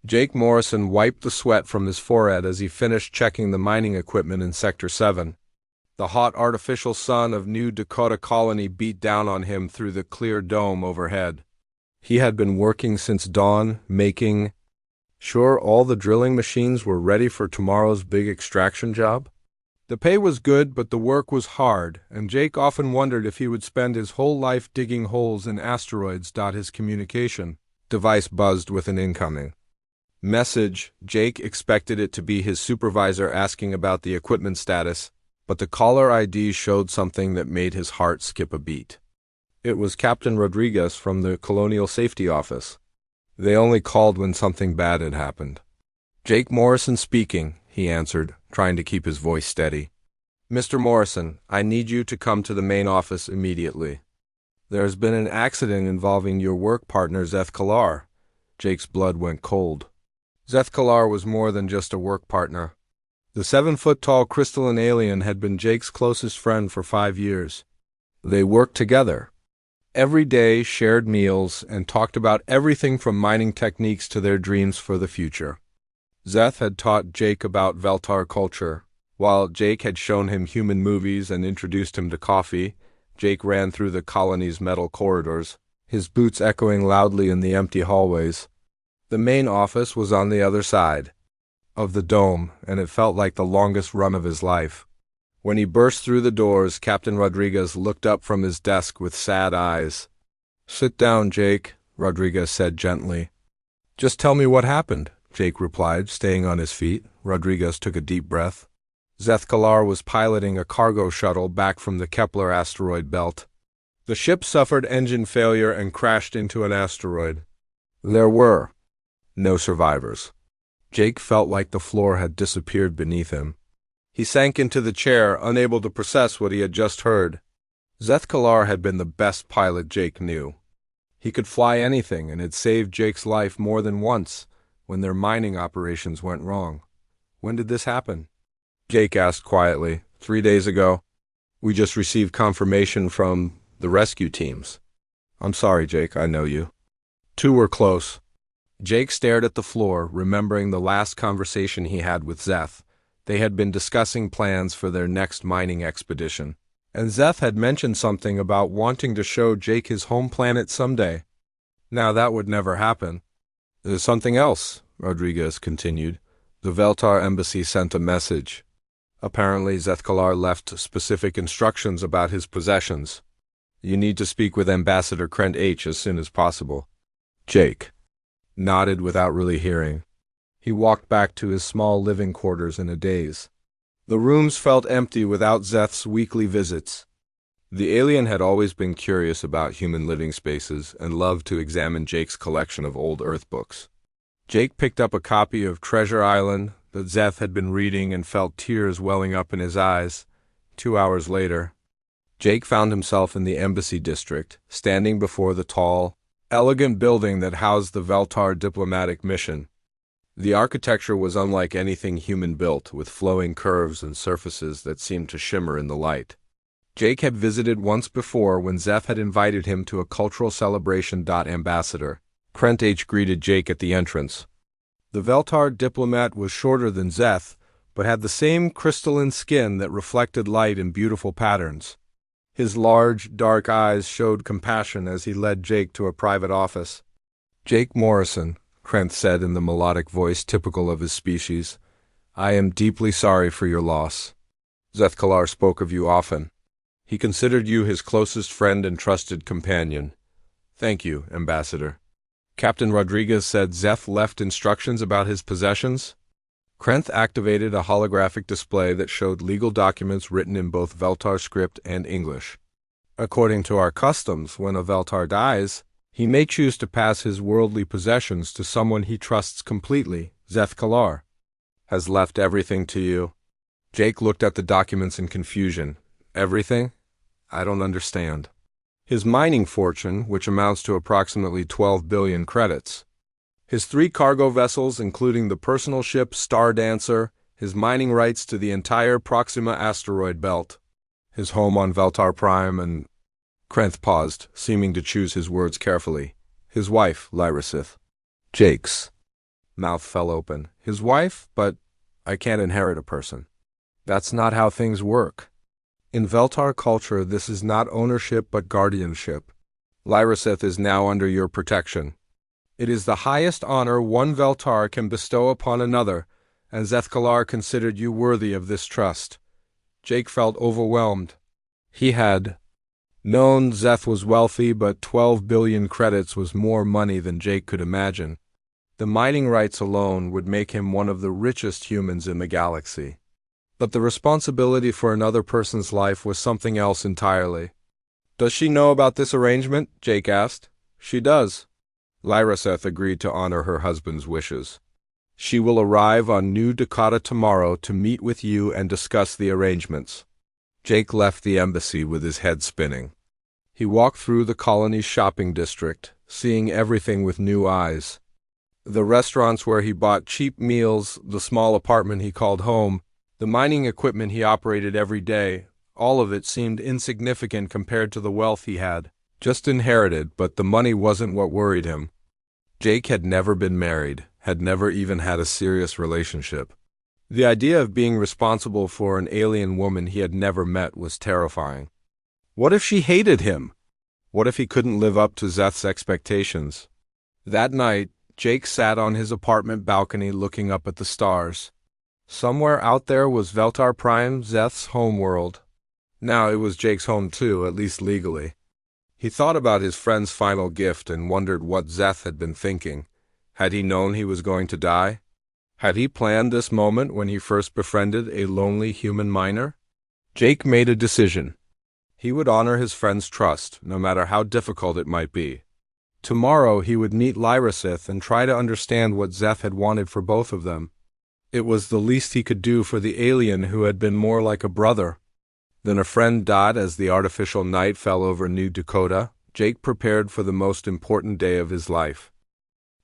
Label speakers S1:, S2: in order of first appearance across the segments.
S1: Jake Morrison wiped the sweat from his forehead as he finished checking the mining equipment in Sector 7. The hot artificial sun of New Dakota Colony beat down on him through the clear dome overhead. He had been working since dawn, making sure all the drilling machines were ready for tomorrow's big extraction job. The pay was good, but the work was hard, and Jake often wondered if he would spend his whole life digging holes in asteroids. His communication device buzzed with an incoming message. Jake expected it to be his supervisor asking about the equipment status, but the caller ID showed something that made his heart skip a beat. It was Captain Rodriguez from the Colonial Safety Office. They only called when something bad had happened. "Jake Morrison speaking," he answered, trying to keep his voice steady. "Mr. Morrison, I need you to come to the main office immediately. There has been an accident involving your work partner, Zeth Kalar." Jake's blood went cold. Zeth Kalar was more than just a work partner. The 7-foot-tall crystalline alien had been Jake's closest friend for 5 years. They worked together every day, shared meals, and talked about everything from mining techniques to their dreams for the future. Zeth had taught Jake about Veltar culture. While Jake had shown him human movies and introduced him to coffee, Jake ran through the colony's metal corridors, his boots echoing loudly in the empty hallways. The main office was on the other side of the dome, and it felt like the longest run of his life. When he burst through the doors, Captain Rodriguez looked up from his desk with sad eyes. "Sit down, Jake," Rodriguez said gently. "Just tell me what happened," Jake replied, staying on his feet. Rodriguez took a deep breath. Zeth Kalar was piloting a cargo shuttle back from the Kepler asteroid belt. The ship suffered engine failure and crashed into an asteroid. There were no survivors. Jake felt like the floor had disappeared beneath him. He sank into the chair, unable to process what he had just heard. Zeth Kalar had been the best pilot Jake knew. He could fly anything and had saved Jake's life more than once when their mining operations went wrong. "When did this happen?" Jake asked quietly. 3 days ago. We just received confirmation from the rescue teams." "I'm sorry, Jake, I know you." "Two were close." Jake stared at the floor, remembering the last conversation he had with Zeth. They had been discussing plans for their next mining expedition, and Zeth had mentioned something about wanting to show Jake his home planet someday. Now that would never happen. "There's something else," Rodriguez continued. "The Veltar embassy sent a message. Apparently Zeth Kalar left specific instructions about his possessions. You need to speak with Ambassador Krent H as soon as possible." Jake nodded without really hearing. He walked back to his small living quarters in a daze. The rooms felt empty without Zeth's weekly visits. The alien had always been curious about human living spaces and loved to examine Jake's collection of old Earth books. Jake picked up a copy of Treasure Island that Zeth had been reading and felt tears welling up in his eyes. 2 hours later, Jake found himself in the embassy district, standing before the tall, elegant building that housed the Veltar diplomatic mission. The architecture was unlike anything human-built, with flowing curves and surfaces that seemed to shimmer in the light. Jake had visited once before when Zeth had invited him to a cultural celebration. Ambassador Krent H greeted Jake at the entrance. The Veltar diplomat was shorter than Zeth, but had the same crystalline skin that reflected light in beautiful patterns. His large, dark eyes showed compassion as he led Jake to a private office. "Jake Morrison," Krent said in the melodic voice typical of his species, "I am deeply sorry for your loss. Zeth Kalar spoke of you often. He considered you his closest friend and trusted companion. Thank you, Ambassador." Captain Rodriguez said Zeth left instructions about his possessions. Krent activated a holographic display that showed legal documents written in both Veltar script and English. "According to our customs, when a Veltar dies, he may choose to pass his worldly possessions to someone he trusts completely. Zeth Kalar has left everything to you." Jake looked at the documents in confusion. "Everything? I don't understand." "His mining fortune, which amounts to approximately 12 billion credits. His 3 cargo vessels, including the personal ship Star Dancer, his mining rights to the entire Proxima asteroid belt, his home on Veltar Prime, and..." Krent paused, seeming to choose his words carefully. "His wife, Lyrasith." Jake's Mouth fell open. His wife? But I can't inherit a person. That's not how things work. In Veltar culture, this is not ownership but guardianship. Lyraseth is now under your protection. It is the highest honor one Veltar can bestow upon another, and Zethkalar considered you worthy of this trust. Jake felt overwhelmed. He had known Zeth was wealthy, but 12 billion credits was more money than Jake could imagine. The mining rights alone would make him one of the richest humans in the galaxy. But the responsibility for another person's life was something else entirely. Does she know about this arrangement? Jake asked. She does. Lyraseth agreed to honor her husband's wishes. She will arrive on New Dakota tomorrow to meet with you and discuss the arrangements. Jake left the embassy with his head spinning. He walked through the colony's shopping district, seeing everything with new eyes. The restaurants where he bought cheap meals, the small apartment he called home, the mining equipment he operated every day, all of it seemed insignificant compared to the wealth he had just inherited, but the money wasn't what worried him. Jake had never been married, had never even had a serious relationship. The idea of being responsible for an alien woman he had never met was terrifying. What if she hated him? What if he couldn't live up to Zeth's expectations? That night, Jake sat on his apartment balcony looking up at the stars. Somewhere out there was Veltar Prime, Zeth's homeworld. Now it was Jake's home too, at least legally. He thought about his friend's final gift and wondered what Zeth had been thinking. Had he known he was going to die? Had he planned this moment when he first befriended a lonely human miner? Jake made a decision. He would honor his friend's trust, no matter how difficult it might be. Tomorrow he would meet Lyraseth and try to understand what Zeth had wanted for both of them. It was the least he could do for the alien who had been more like a brother. Then a friend died as the artificial night fell over New Dakota. Jake prepared for the most important day of his life.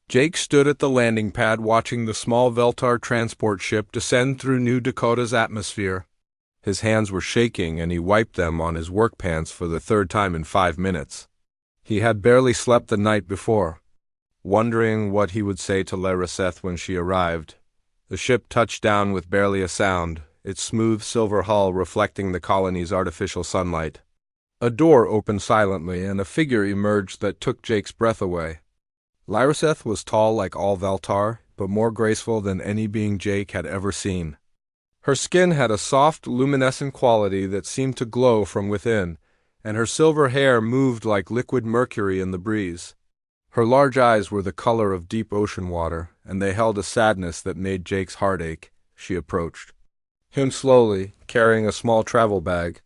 S1: Jake stood at the landing pad watching the small Veltar transport ship descend through New Dakota's atmosphere. His hands were shaking and he wiped them on his work pants for the third time in 5 minutes. He had barely slept the night before. Wondering what he would say to Lyraseth when she arrived, the ship touched down with barely a sound, its smooth silver hull reflecting the colony's artificial sunlight. A door opened silently and a figure emerged that took Jake's breath away. Lyraseth was tall like all Veltar, but more graceful than any being Jake had ever seen. Her skin had a soft, luminescent quality that seemed to glow from within, and her silver hair moved like liquid mercury in the breeze. Her large eyes were the color of deep ocean water, and they held a sadness that made Jake's heart ache. She approached him slowly, carrying a small travel bag.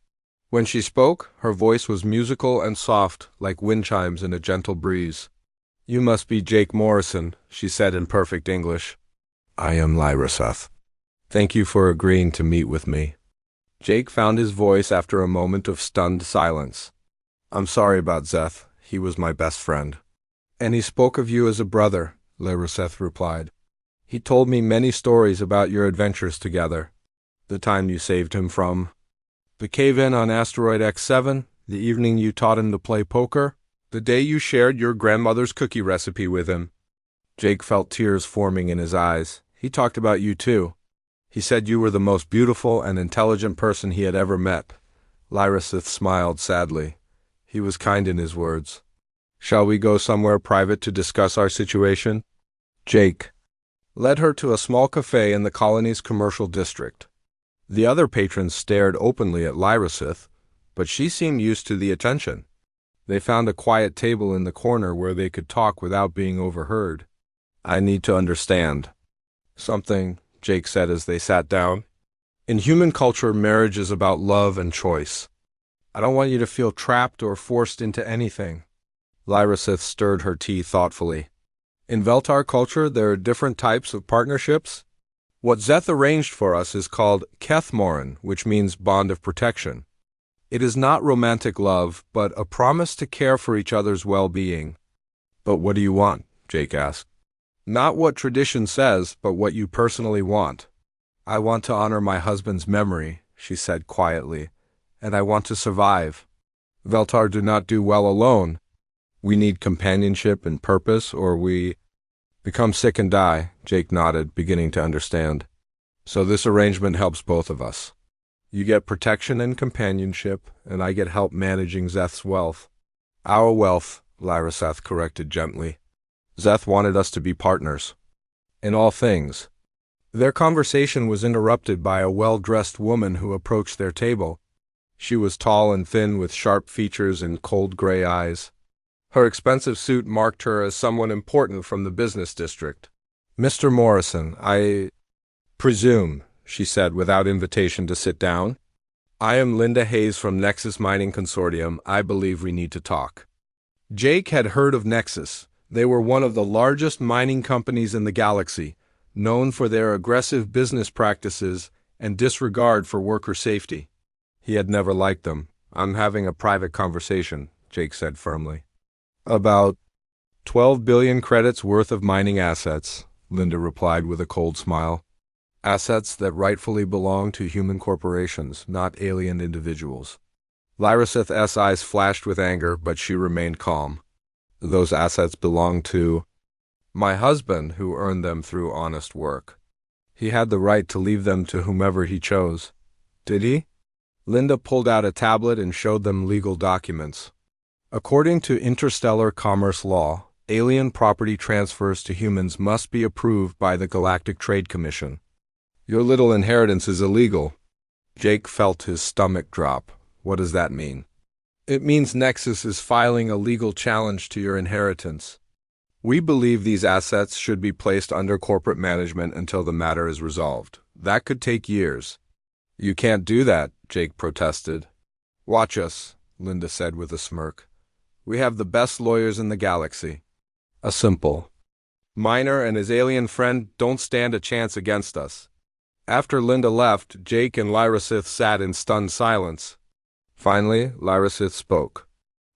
S1: When she spoke, her voice was musical and soft, like wind chimes in a gentle breeze. "You must be Jake Morrison," she said in perfect English. "I am Lyraseth. Thank you for agreeing to meet with me." Jake found his voice after a moment of stunned silence. "I'm sorry about Zeth. He was my best friend." "And he spoke of you as a brother," Lyraseth replied. "He told me many stories about your adventures together. The time you saved him from the cave-in on asteroid X7, the evening you taught him to play poker, the day you shared your grandmother's cookie recipe with him." Jake felt tears forming in his eyes. He talked about you too. He said you were the most beautiful and intelligent person he had ever met. Lyraseth smiled sadly. He was kind in his words. "Shall we go somewhere private to discuss our situation?" Jake led her to a small cafe in the colony's commercial district. The other patrons stared openly at Lyraseth, but she seemed used to the attention. They found a quiet table in the corner where they could talk without being overheard. "I need to understand something," Jake said as they sat down. "In human culture, marriage is about love and choice. I don't want you to feel trapped or forced into anything." Lyraseth stirred her tea thoughtfully. "In Veltar culture, there are different types of partnerships. What Zeth arranged for us is called Kethmoran, which means bond of protection. It is not romantic love, but a promise to care for each other's well-being." "But what do you want?" Jake asked. "Not what tradition says, but what you personally want." "I want to honor my husband's memory," she said quietly, "and I want to survive. Veltar do not do well alone. We need companionship and purpose, or we..." Become sick and die, Jake nodded, beginning to understand. So this arrangement helps both of us. You get protection and companionship, and I get help managing Zeth's wealth. Our wealth, Lyraseth corrected gently. Zeth wanted us to be partners. In all things. Their conversation was interrupted by a well-dressed woman who approached their table. She was tall and thin with sharp features and cold gray eyes. Her expensive suit marked her as someone important from the business district. Mr. Morrison, I presume, she said without invitation to sit down. I am Linda Hayes from Nexus Mining Consortium. I believe we need to talk. Jake had heard of Nexus. They were one of the largest mining companies in the galaxy, known for their aggressive business practices and disregard for worker safety. He had never liked them. I'm having a private conversation, Jake said firmly. About 12 billion credits worth of mining assets, Linda replied with a cold smile. Assets that rightfully belong to human corporations, not alien individuals. Lyraseth's eyes flashed with anger, but she remained calm. Those assets belong to my husband, who earned them through honest work. He had the right to leave them to whomever he chose. Did he? Linda pulled out a tablet and showed them legal documents. According to interstellar commerce law, alien property transfers to humans must be approved by the Galactic Trade Commission. Your little inheritance is illegal. Jake felt his stomach drop. What does that mean? It means Nexus is filing a legal challenge to your inheritance. We believe these assets should be placed under corporate management until the matter is resolved. That could take years. You can't do that, Jake protested. Watch us, Linda said with a smirk. We have the best lawyers in the galaxy. A simple miner and his alien friend don't stand a chance against us. After Linda left, Jake and Lyraseth sat in stunned silence. Finally, Lyraseth spoke.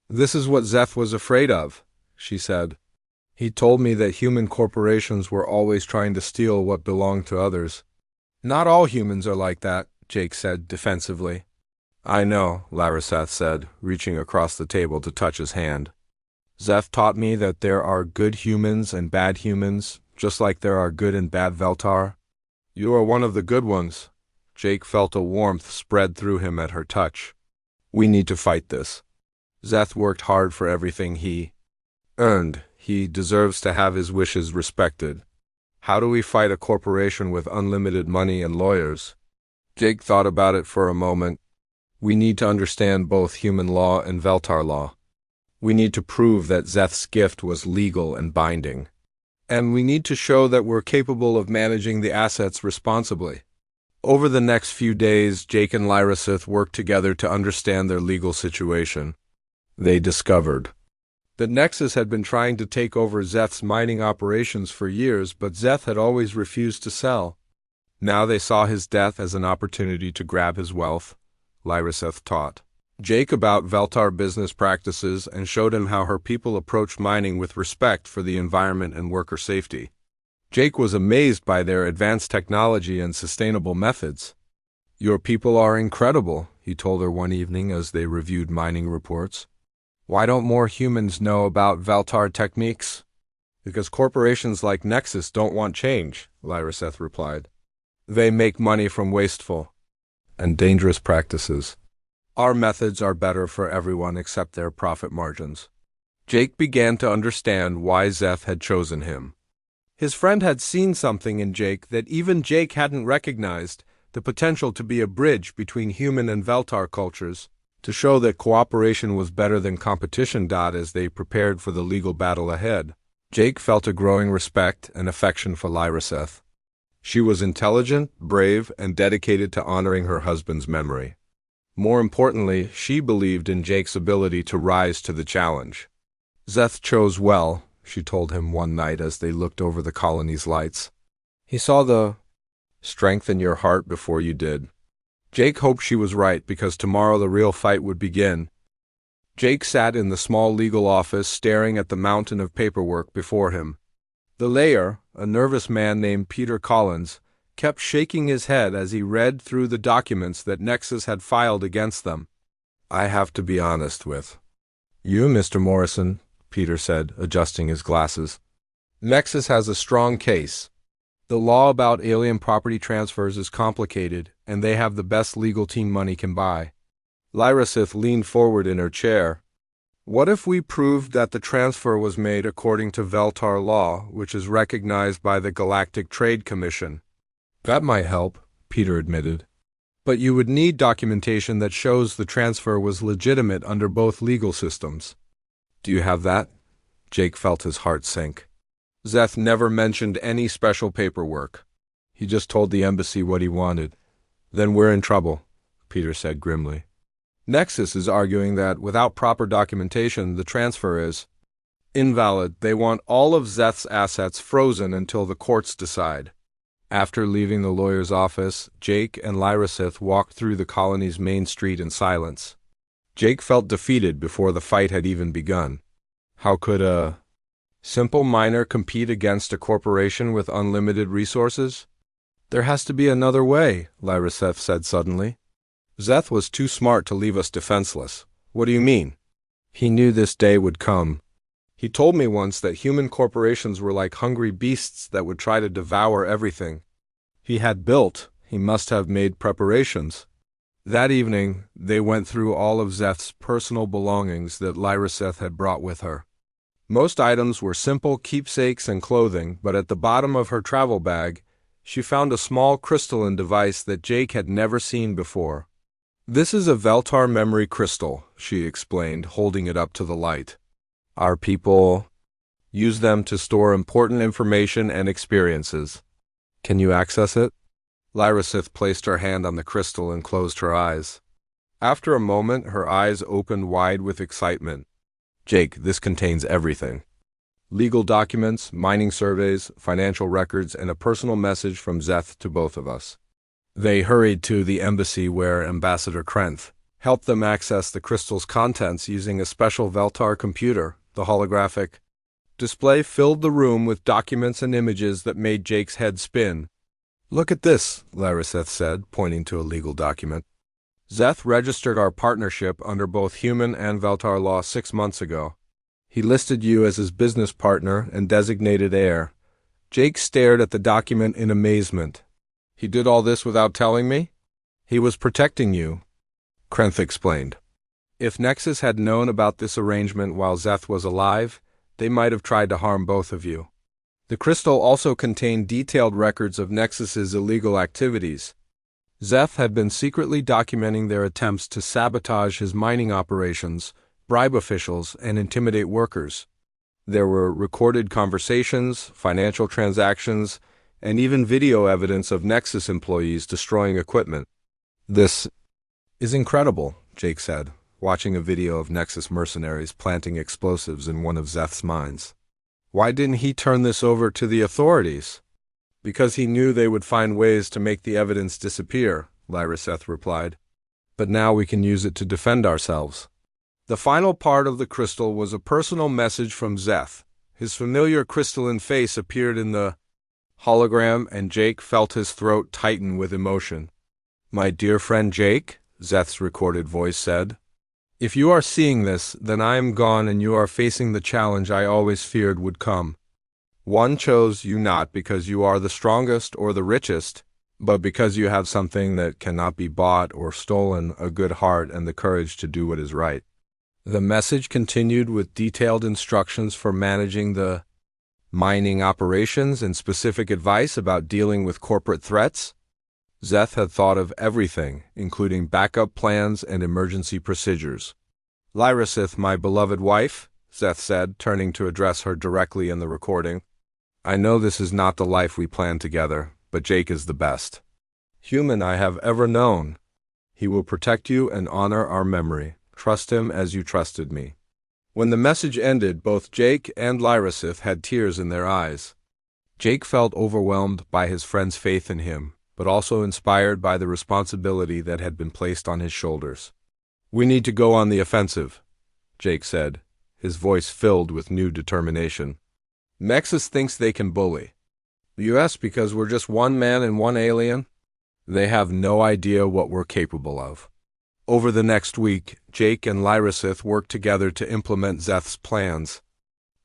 S1: This is what Zeth was afraid of, she said. He told me that human corporations were always trying to steal what belonged to others. Not all humans are like that, Jake said defensively. I know, Lyraseth said, reaching across the table to touch his hand. Zeth taught me that there are good humans and bad humans, just like there are good and bad Veltar. You are one of the good ones. Jake felt a warmth spread through him at her touch. We need to fight this. Zeth worked hard for everything he earned. He deserves to have his wishes respected. How do we fight a corporation with unlimited money and lawyers? Jake thought about it for a moment. We need to understand both human law and Veltar law. We need to prove that Zeth's gift was legal and binding. And we need to show that we're capable of managing the assets responsibly. Over the next few days, Jake and Lyraseth worked together to understand their legal situation. They discovered that Nexus had been trying to take over Zeth's mining operations for years, but Zeth had always refused to sell. Now they saw his death as an opportunity to grab his wealth, Lyraseth taught Jake about Veltar business practices and showed him how her people approached mining with respect for the environment and worker safety. Jake was amazed by their advanced technology and sustainable methods. Your people are incredible, he told her one evening as they reviewed mining reports. Why don't more humans know about Veltar techniques? Because corporations like Nexus don't want change, Lyraseth replied. They make money from wasteful and dangerous practices. Our methods are better for everyone except their profit margins. Jake began to understand why Zeth had chosen him. His friend had seen something in Jake that even Jake hadn't recognized, the potential to be a bridge between human and Veltar cultures, to show that cooperation was better than competition. As they prepared for the legal battle ahead, Jake felt a growing respect and affection for Lyraseth. She was intelligent, brave, and dedicated to honoring her husband's memory. More importantly, she believed in Jake's ability to rise to the challenge. Zeth chose well, she told him one night as they looked over the colony's lights. He saw the strength in your heart before you did. Jake hoped she was right because tomorrow the real fight would begin. Jake sat in the small legal office staring at the mountain of paperwork before him. The lawyer, a nervous man named Peter Collins, kept shaking his head as he read through the documents that Nexus had filed against them. I have to be honest with you, Mr. Morrison, Peter said, adjusting his glasses. Nexus has a strong case. The law about alien property transfers is complicated, and they have the best legal team money can buy. Lyrasith leaned forward in her chair. What if we proved that the transfer was made according to Veltar law, which is recognized by the Galactic Trade Commission? That might help, Peter admitted. But you would need documentation that shows the transfer was legitimate under both legal systems. Do you have that? Jake felt his heart sink. Zeth never mentioned any special paperwork. He just told the embassy what he wanted. Then we're in trouble, Peter said grimly. Nexus is arguing that, without proper documentation, the transfer is invalid. They want all of Zeth's assets frozen until the courts decide. After leaving the lawyer's office, Jake and Lyrasith walked through the colony's main street in silence. Jake felt defeated before the fight had even begun. How could a simple miner compete against a corporation with unlimited resources? There has to be another way, Lyrasith said suddenly. Zeth was too smart to leave us defenseless. What do you mean? He knew this day would come. He told me once that human corporations were like hungry beasts that would try to devour everything he had built. He must have made preparations. That evening, they went through all of Zeth's personal belongings that Lyrasith had brought with her. Most items were simple keepsakes and clothing, but at the bottom of her travel bag, she found a small crystalline device that Jake had never seen before. This is a Veltar memory crystal, she explained, holding it up to the light. Our people use them to store important information and experiences. Can you access it? Lyrasith placed her hand on the crystal and closed her eyes. After a moment, her eyes opened wide with excitement. Jake, this contains everything. Legal documents, mining surveys, financial records, and a personal message from Zeth to both of us. They hurried to the embassy where Ambassador Krenth helped them access the crystal's contents using a special Veltar computer. The holographic display filled the room with documents and images that made Jake's head spin. Look at this, Lyrasith said, pointing to a legal document. Zeth registered our partnership under both human and Veltar law 6 months ago. He listed you as his business partner and designated heir. Jake stared at the document in amazement. He did all this without telling me? He was protecting you, Krenth explained. If Nexus had known about this arrangement while Zeth was alive, they might have tried to harm both of you. The crystal also contained detailed records of Nexus's illegal activities. Zeth had been secretly documenting their attempts to sabotage his mining operations, bribe officials, and intimidate workers. There were recorded conversations, financial transactions, and even video evidence of Nexus employees destroying equipment. This is incredible, Jake said, watching a video of Nexus mercenaries planting explosives in one of Zeth's mines. Why didn't he turn this over to the authorities? Because he knew they would find ways to make the evidence disappear, Lyrasith replied. But now we can use it to defend ourselves. The final part of the crystal was a personal message from Zeth. His familiar crystalline face appeared in the hologram, and Jake felt his throat tighten with emotion. My dear friend Jake, Zeth's recorded voice said. If you are seeing this, then I am gone and you are facing the challenge I always feared would come. One chose you not because you are the strongest or the richest, but because you have something that cannot be bought or stolen, a good heart and the courage to do what is right. The message continued with detailed instructions for managing the mining operations and specific advice about dealing with corporate threats. Zeth had thought of everything, including backup plans and emergency procedures. Lyrasith, my beloved wife, Zeth said, turning to address her directly in the recording. I know this is not the life we planned together, but Jake is the best human I have ever known. He will protect you and honor our memory. Trust him as you trusted me. When the message ended, both Jake and Lyrasith had tears in their eyes. Jake felt overwhelmed by his friend's faith in him, but also inspired by the responsibility that had been placed on his shoulders. We need to go on the offensive, Jake said, his voice filled with new determination. Nexus thinks they can bully the U.S. because we're just one man and one alien. They have no idea what we're capable of. Over the next week, Jake and Lyrasith worked together to implement Zeth's plans.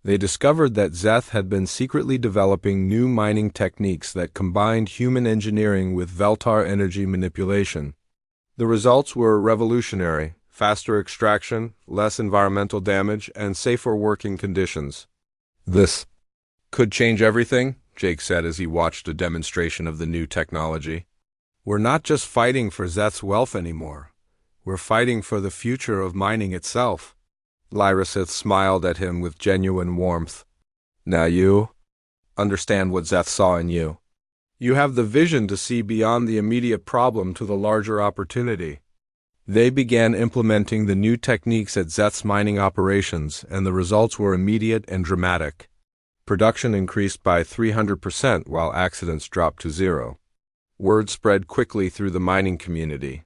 S1: They discovered that Zeth had been secretly developing new mining techniques that combined human engineering with Veltar energy manipulation. The results were revolutionary: faster extraction, less environmental damage, and safer working conditions. "This could change everything," Jake said as he watched a demonstration of the new technology. "We're not just fighting for Zeth's wealth anymore. We're fighting for the future of mining itself." Lyrasith smiled at him with genuine warmth. "Now you understand what Zeth saw in you. You have the vision to see beyond the immediate problem to the larger opportunity." They began implementing the new techniques at Zeth's mining operations, and the results were immediate and dramatic. Production increased by 300% while accidents dropped to zero. Word spread quickly through the mining community,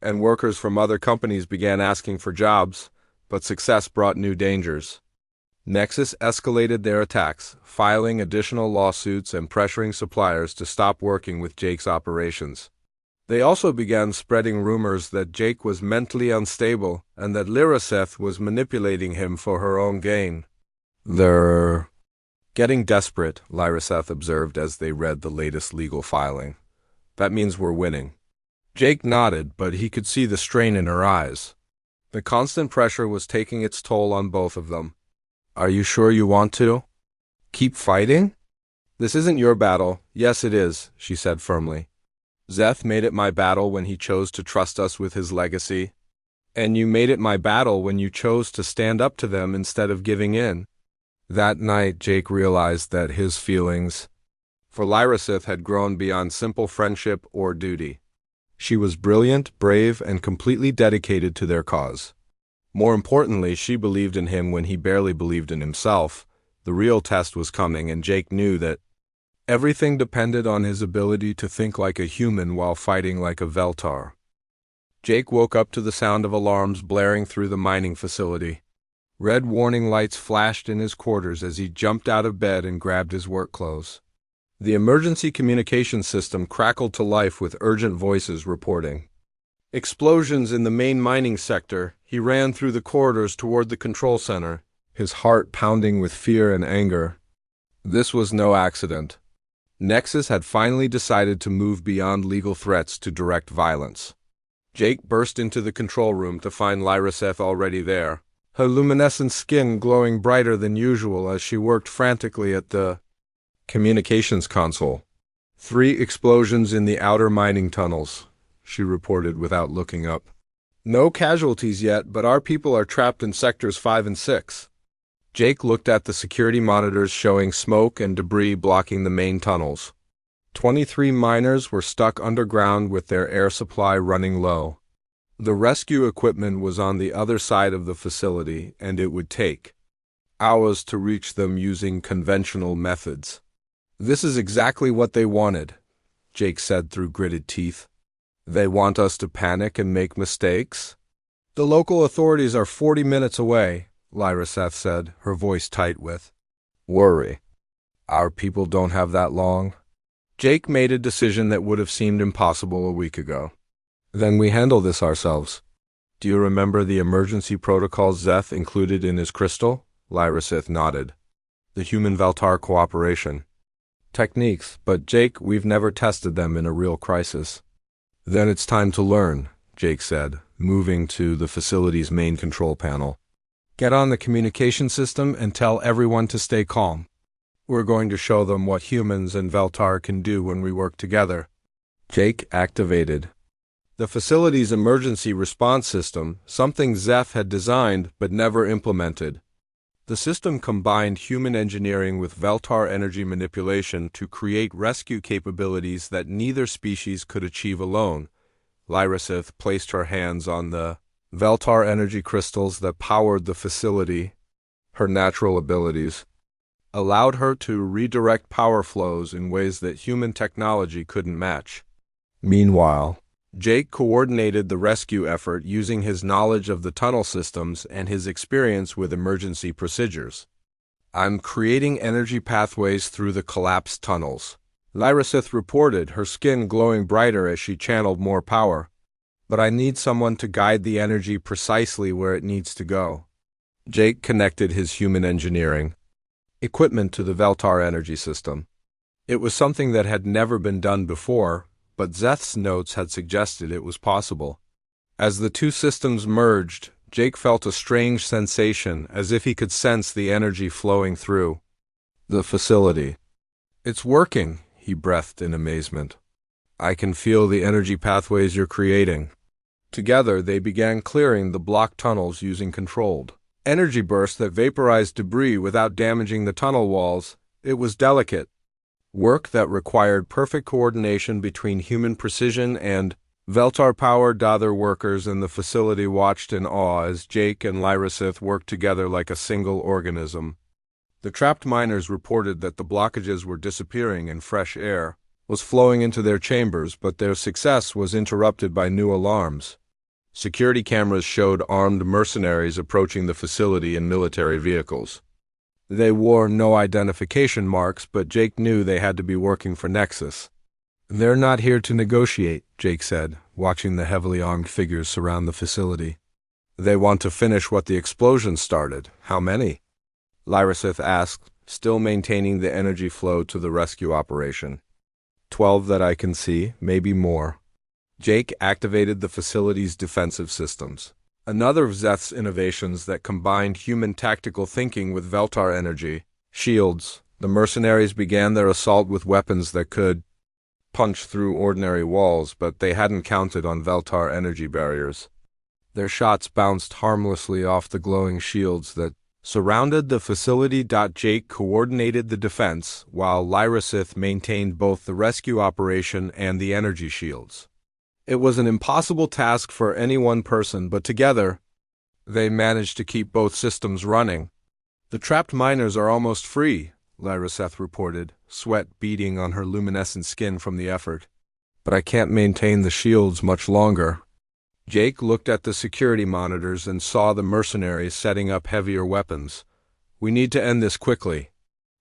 S1: and workers from other companies began asking for jobs, but success brought new dangers. Nexus escalated their attacks, filing additional lawsuits and pressuring suppliers to stop working with Jake's operations. They also began spreading rumors that Jake was mentally unstable and that Lyraseth was manipulating him for her own gain. "They're getting desperate," Lyraseth observed as they read the latest legal filing. "That means we're winning." Jake nodded, but he could see the strain in her eyes. The constant pressure was taking its toll on both of them. "Are you sure you want to keep fighting?" "This isn't your battle." "Yes, it is," she said firmly. "Zeth made it my battle when he chose to trust us with his legacy. And you made it my battle when you chose to stand up to them instead of giving in." That night, Jake realized that his feelings for Lyrasith had grown beyond simple friendship or duty. She was brilliant, brave, and completely dedicated to their cause. More importantly, she believed in him when he barely believed in himself. The real test was coming, and Jake knew that everything depended on his ability to think like a human while fighting like a Veltar. Jake woke up to the sound of alarms blaring through the mining facility. Red warning lights flashed in his quarters as he jumped out of bed and grabbed his work clothes. The emergency communication system crackled to life with urgent voices reporting explosions in the main mining sector. He ran through the corridors toward the control center, his heart pounding with fear and anger. This was no accident. Nexus had finally decided to move beyond legal threats to direct violence. Jake burst into the control room to find Lyraseth already there, her luminescent skin glowing brighter than usual as she worked frantically at the communications console. 3 explosions in the outer mining tunnels, she reported without looking up. "No casualties yet, but our people are trapped in sectors 5 and 6. Jake looked at the security monitors showing smoke and debris blocking the main tunnels. 23 miners were stuck underground with their air supply running low. The rescue equipment was on the other side of the facility, and it would take hours to reach them using conventional methods. "This is exactly what they wanted," Jake said through gritted teeth. "They want us to panic and make mistakes?" "The local authorities are 40 minutes away," Lyraseth said, her voice tight with worry. "Our people don't have that long." Jake made a decision that would have seemed impossible a week ago. "Then we handle this ourselves." "Do you remember the emergency protocols Zeth included in his crystal?" Lyrasith nodded. "The human-Veltar cooperation techniques, but Jake, we've never tested them in a real crisis." "Then it's time to learn," Jake said, moving to the facility's main control panel. "Get on the communication system and tell everyone to stay calm. We're going to show them what humans and Veltar can do when we work together." Jake activated the facility's emergency response system, something Zeth had designed but never implemented. The system combined human engineering with Veltar energy manipulation to create rescue capabilities that neither species could achieve alone. Lyrasith placed her hands on the Veltar energy crystals that powered the facility. Her natural abilities allowed her to redirect power flows in ways that human technology couldn't match. Meanwhile, Jake coordinated the rescue effort using his knowledge of the tunnel systems and his experience with emergency procedures. "I'm creating energy pathways through the collapsed tunnels," Lyrasith reported, her skin glowing brighter as she channeled more power. "But I need someone to guide the energy precisely where it needs to go." Jake connected his human engineering equipment to the Veltar energy system. It was something that had never been done before, but Zeth's notes had suggested it was possible. As the two systems merged, Jake felt a strange sensation, as if he could sense the energy flowing through the facility. "It's working," he breathed in amazement. "I can feel the energy pathways you're creating." Together, they began clearing the blocked tunnels using controlled energy bursts that vaporized debris without damaging the tunnel walls. It was delicate work that required perfect coordination between human precision and Veltar-powered. Other workers in the facility watched in awe as Jake and Lyrasith worked together like a single organism. The trapped miners reported that the blockages were disappearing and fresh air was flowing into their chambers, but their success was interrupted by new alarms. Security cameras showed armed mercenaries approaching the facility in military vehicles. They wore no identification marks, but Jake knew they had to be working for Nexus. "They're not here to negotiate," Jake said, watching the heavily armed figures surround the facility. "They want to finish what the explosion started." "How many?" Lyrasith asked, still maintaining the energy flow to the rescue operation. 12 that I can see, maybe more." Jake activated the facility's defensive systems. Another of Zeth's innovations that combined human tactical thinking with Veltar energy shields. The mercenaries began their assault with weapons that could punch through ordinary walls, but they hadn't counted on Veltar energy barriers. Their shots bounced harmlessly off the glowing shields that surrounded the facility. Jake coordinated the defense, while Lyrasith maintained both the rescue operation and the energy shields. It was an impossible task for any one person, but together, they managed to keep both systems running. "The trapped miners are almost free," Lyrasith reported, sweat beading on her luminescent skin from the effort. "But I can't maintain the shields much longer." Jake looked at the security monitors and saw the mercenaries setting up heavier weapons. "We need to end this quickly."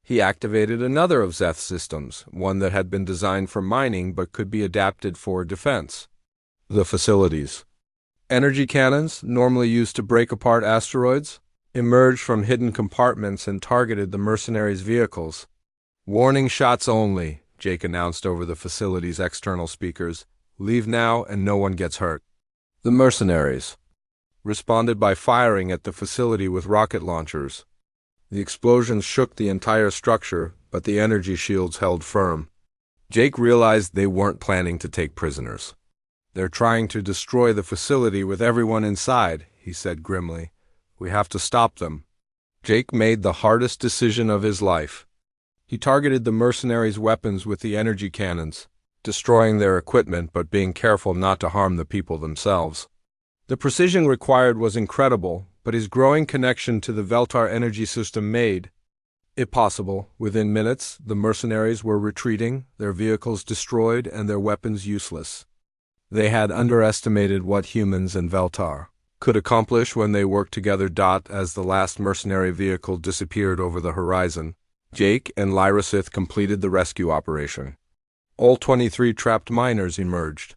S1: He activated another of Zeth's systems, one that had been designed for mining but could be adapted for defense. The facilities energy cannons, normally used to break apart asteroids, emerged from hidden compartments and targeted the mercenaries' vehicles. "Warning shots only," Jake announced over the facility's external speakers. "Leave now and no one gets hurt." The mercenaries responded by firing at the facility with rocket launchers. The explosions shook the entire structure, but the energy shields held firm. Jake realized they weren't planning to take prisoners. "They're trying to destroy the facility with everyone inside," he said grimly. "We have to stop them." Jake made the hardest decision of his life. He targeted the mercenaries' weapons with the energy cannons, destroying their equipment but being careful not to harm the people themselves. The precision required was incredible, but his growing connection to the Veltar energy system made it possible. Within minutes, the mercenaries were retreating, their vehicles destroyed and their weapons useless. They had underestimated what humans and Veltar could accomplish when they worked together. As the last mercenary vehicle disappeared over the horizon, Jake and Lyrasith completed the rescue operation. All 23 trapped miners emerged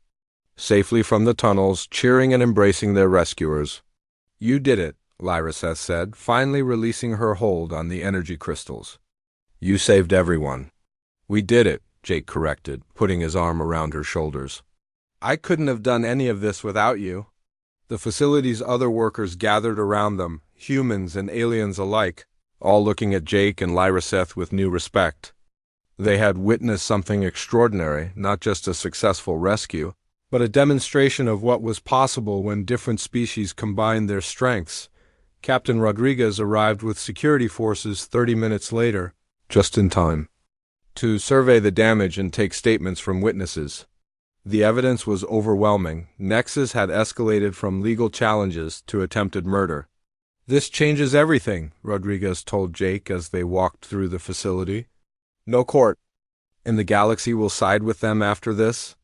S1: safely from the tunnels, cheering and embracing their rescuers. "You did it," Lyrasith said, finally releasing her hold on the energy crystals. "You saved everyone." "We did it," Jake corrected, putting his arm around her shoulders. "I couldn't have done any of this without you." The facility's other workers gathered around them, humans and aliens alike, all looking at Jake and Lyrasith with new respect. They had witnessed something extraordinary, not just a successful rescue, but a demonstration of what was possible when different species combined their strengths. Captain Rodriguez arrived with security forces 30 minutes later, just in time to survey the damage and take statements from witnesses. The evidence was overwhelming. Nexus had escalated from legal challenges to attempted murder. "This changes everything," Rodriguez told Jake as they walked through the facility. "No court in the galaxy will side with them after this."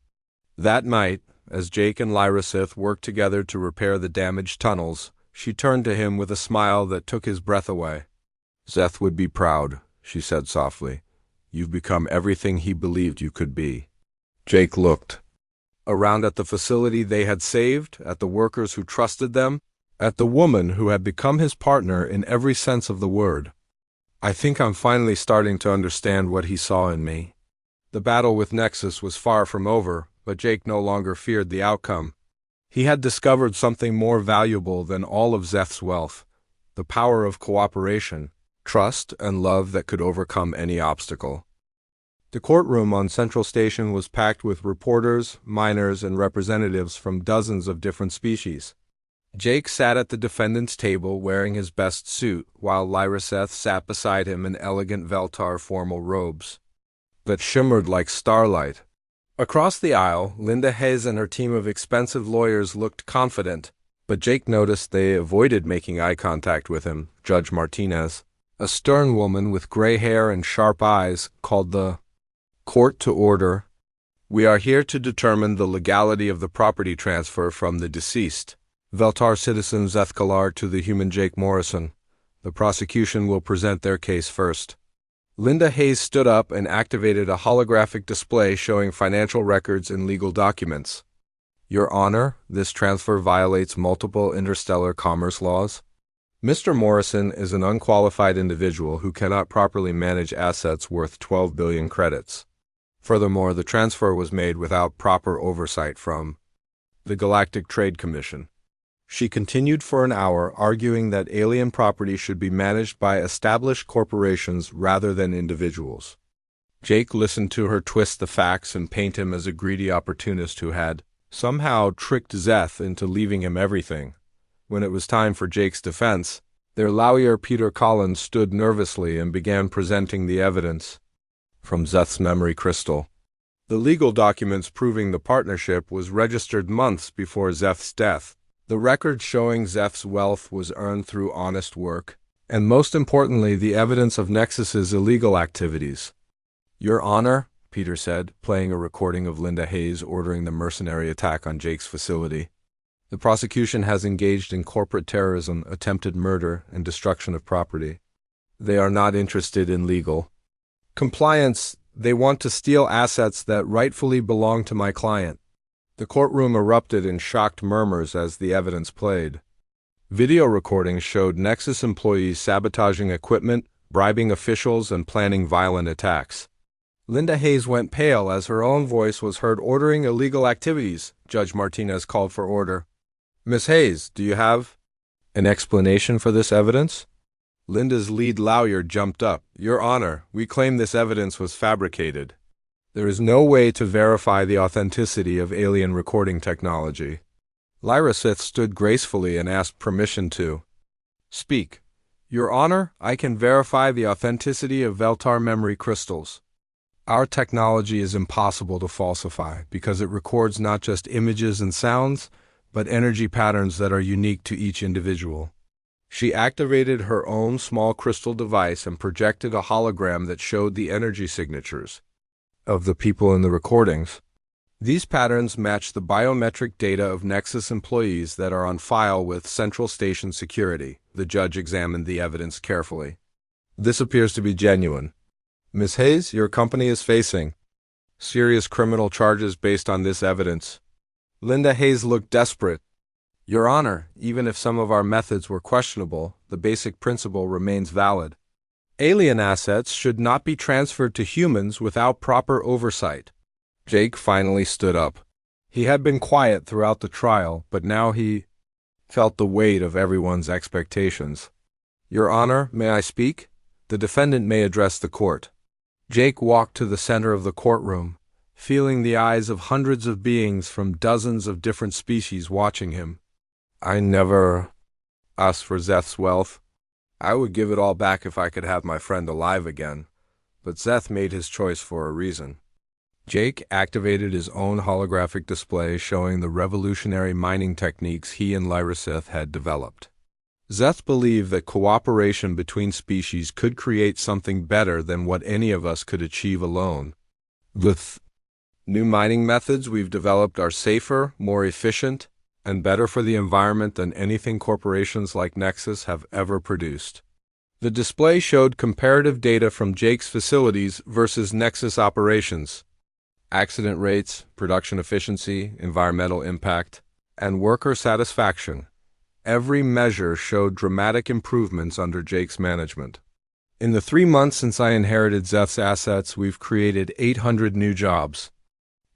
S1: That night, as Jake and Lyrasith worked together to repair the damaged tunnels, she turned to him with a smile that took his breath away. "Zeth would be proud," she said softly. "You've become everything he believed you could be." Jake looked around at the facility they had saved, at the workers who trusted them, at the woman who had become his partner in every sense of the word. I think I'm finally starting to understand what he saw in me. The battle with Nexus was far from over, but Jake no longer feared the outcome. He had discovered something more valuable than all of Zeth's wealth: the power of cooperation, trust, and love that could overcome any obstacle. The courtroom on Central Station was packed with reporters, miners, and representatives from dozens of different species. Jake sat at the defendant's table wearing his best suit, while Lyraseth sat beside him in elegant Veltar formal robes that shimmered like starlight. Across the aisle, Linda Hayes and her team of expensive lawyers looked confident, but Jake noticed they avoided making eye contact with him. Judge Martinez, a stern woman with gray hair and sharp eyes, called the court to order. We are here to determine the legality of the property transfer from the deceased Veltar citizen Zeth Galar to the human Jake Morrison. The prosecution will present their case first. Linda Hayes stood up and activated a holographic display showing financial records and legal documents. Your Honor, this transfer violates multiple interstellar commerce laws. Mr. Morrison is an unqualified individual who cannot properly manage assets worth 12 billion credits. Furthermore, the transfer was made without proper oversight from the Galactic Trade Commission. She continued for an hour, arguing that alien property should be managed by established corporations rather than individuals. Jake listened to her twist the facts and paint him as a greedy opportunist who had somehow tricked Zeth into leaving him everything. When it was time for Jake's defense, their lawyer Peter Collins stood nervously and began presenting the evidence from Zeth's memory crystal. The legal documents proving the partnership was registered months before Zeth's death. The record showing Zeth's wealth was earned through honest work, and most importantly, the evidence of Nexus's illegal activities. Your Honor, Peter said, playing a recording of Linda Hayes ordering the mercenary attack on Jake's facility. The prosecution has engaged in corporate terrorism, attempted murder, and destruction of property. They are not interested in legal compliance. They want to steal assets that rightfully belong to my client. The courtroom erupted in shocked murmurs as the evidence played. Video recordings showed Nexus employees sabotaging equipment, bribing officials, and planning violent attacks. Linda Hayes went pale as her own voice was heard ordering illegal activities. Judge Martinez called for order. Miss Hayes, do you have an explanation for this evidence? Linda's lead lawyer jumped up. Your Honor, we claim this evidence was fabricated. There is no way to verify the authenticity of alien recording technology. Lyraseth stood gracefully and asked permission to speak. Your Honor, I can verify the authenticity of Veltar memory crystals. Our technology is impossible to falsify because it records not just images and sounds, but energy patterns that are unique to each individual. She activated her own small crystal device and projected a hologram that showed the energy signatures of the people in the recordings. These patterns match the biometric data of Nexus employees that are on file with Central Station Security. The judge examined the evidence carefully. This appears to be genuine. Ms. Hayes, your company is facing serious criminal charges based on this evidence. Linda Hayes looked desperate. Your Honor, even if some of our methods were questionable, the basic principle remains valid. Alien assets should not be transferred to humans without proper oversight. Jake finally stood up. He had been quiet throughout the trial, but now he felt the weight of everyone's expectations. Your Honor, may I speak? The defendant may address the court. Jake walked to the center of the courtroom, feeling the eyes of hundreds of beings from dozens of different species watching him. I never asked for Zeth's wealth. I would give it all back if I could have my friend alive again, but Zeth made his choice for a reason. Jake activated his own holographic display showing the revolutionary mining techniques he and Lyraseth had developed. Zeth believed that cooperation between species could create something better than what any of us could achieve alone. With new mining methods we've developed are safer, more efficient, and better for the environment than anything corporations like Nexus have ever produced. The display showed comparative data from Jake's facilities versus Nexus operations. Accident rates, production efficiency, environmental impact, and worker satisfaction. Every measure showed dramatic improvements under Jake's management. In the 3 months since I inherited Zeth's assets, we've created 800 new jobs,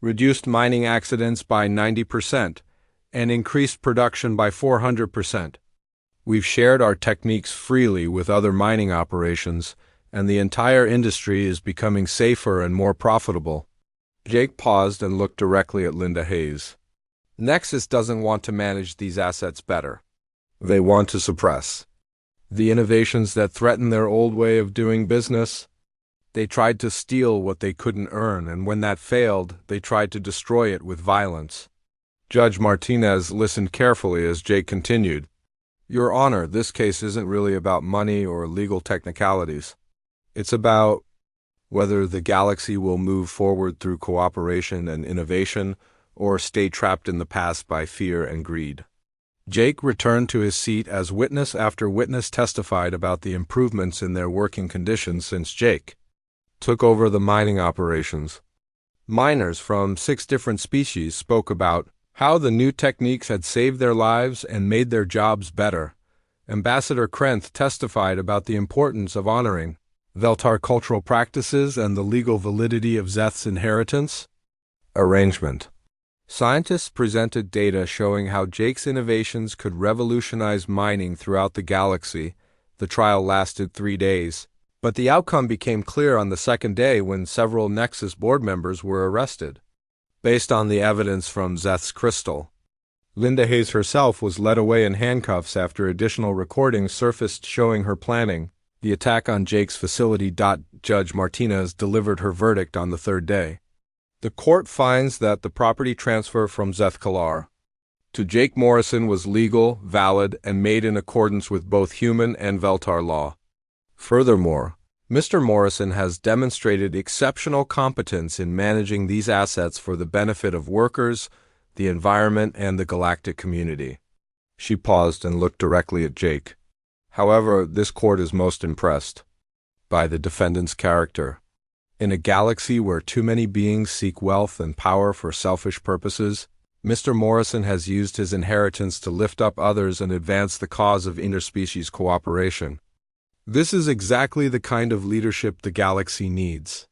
S1: reduced mining accidents by 90%, and increased production by 400%. We've shared our techniques freely with other mining operations, and the entire industry is becoming safer and more profitable. Jake paused and looked directly at Linda Hayes. Nexus doesn't want to manage these assets better. They want to suppress the innovations that threaten their old way of doing business. They tried to steal what they couldn't earn, and when that failed, they tried to destroy it with violence. Judge Martinez listened carefully as Jake continued. Your Honor, this case isn't really about money or legal technicalities. It's about whether the galaxy will move forward through cooperation and innovation, or stay trapped in the past by fear and greed. Jake returned to his seat as witness after witness testified about the improvements in their working conditions since Jake took over the mining operations. Miners from 6 different species spoke about how the new techniques had saved their lives and made their jobs better. Ambassador Krenth testified about the importance of honoring Veltar cultural practices and the legal validity of Zeth's inheritance arrangement. Scientists presented data showing how Jake's innovations could revolutionize mining throughout the galaxy. The trial lasted 3 days, but the outcome became clear on the second day when several Nexus board members were arrested. Based on the evidence from Zeth's crystal, Linda Hayes herself was led away in handcuffs after additional recordings surfaced showing her planning the attack on Jake's facility. Judge Martinez delivered her verdict on the 3rd day. The court finds that the property transfer from Zeth Kalar to Jake Morrison was legal, valid, and made in accordance with both human and Veltar law. Furthermore, Mr. Morrison has demonstrated exceptional competence in managing these assets for the benefit of workers, the environment, and the galactic community. She paused and looked directly at Jake. However, this court is most impressed by the defendant's character. In a galaxy where too many beings seek wealth and power for selfish purposes, Mr. Morrison has used his inheritance to lift up others and advance the cause of interspecies cooperation. This is exactly the kind of leadership the galaxy needs.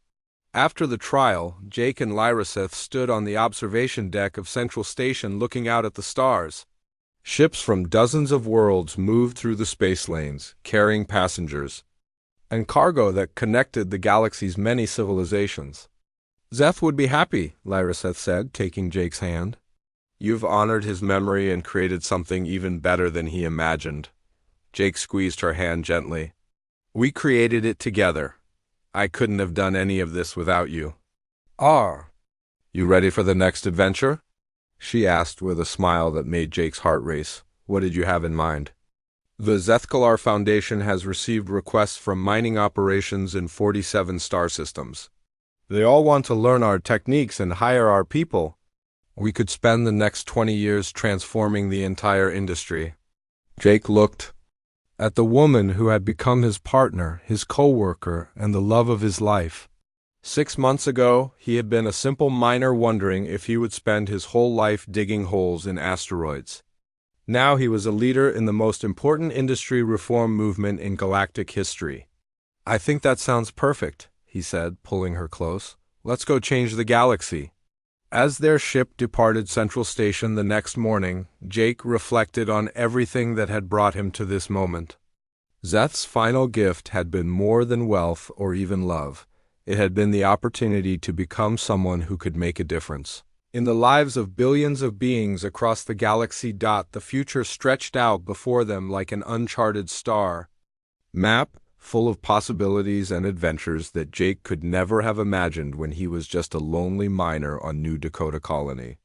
S1: After the trial, Jake and Lyraseth stood on the observation deck of Central Station looking out at the stars. Ships from dozens of worlds moved through the space lanes, carrying passengers and cargo that connected the galaxy's many civilizations. Zeth would be happy, Lyraseth said, taking Jake's hand. You've honored his memory and created something even better than he imagined. Jake squeezed her hand gently. We created it together. I couldn't have done any of this without you. You ready for the next adventure? She asked with a smile that made Jake's heart race. What did you have in mind? The Zethkalar Foundation has received requests from mining operations in 47 star systems. They all want to learn our techniques and hire our people. We could spend the next 20 years transforming the entire industry. Jake looked at the woman who had become his partner, his co-worker, and the love of his life. 6 months ago, he had been a simple miner wondering if he would spend his whole life digging holes in asteroids. Now he was a leader in the most important industry reform movement in galactic history. I think that sounds perfect, he said, pulling her close. Let's go change the galaxy. As their ship departed Central Station the next morning, Jake reflected on everything that had brought him to this moment. Zeth's final gift had been more than wealth or even love. It had been the opportunity to become someone who could make a difference in the lives of billions of beings across the galaxy. The future stretched out before them like an uncharted star map, full of possibilities and adventures that Jake could never have imagined when he was just a lonely miner on New Dakota Colony.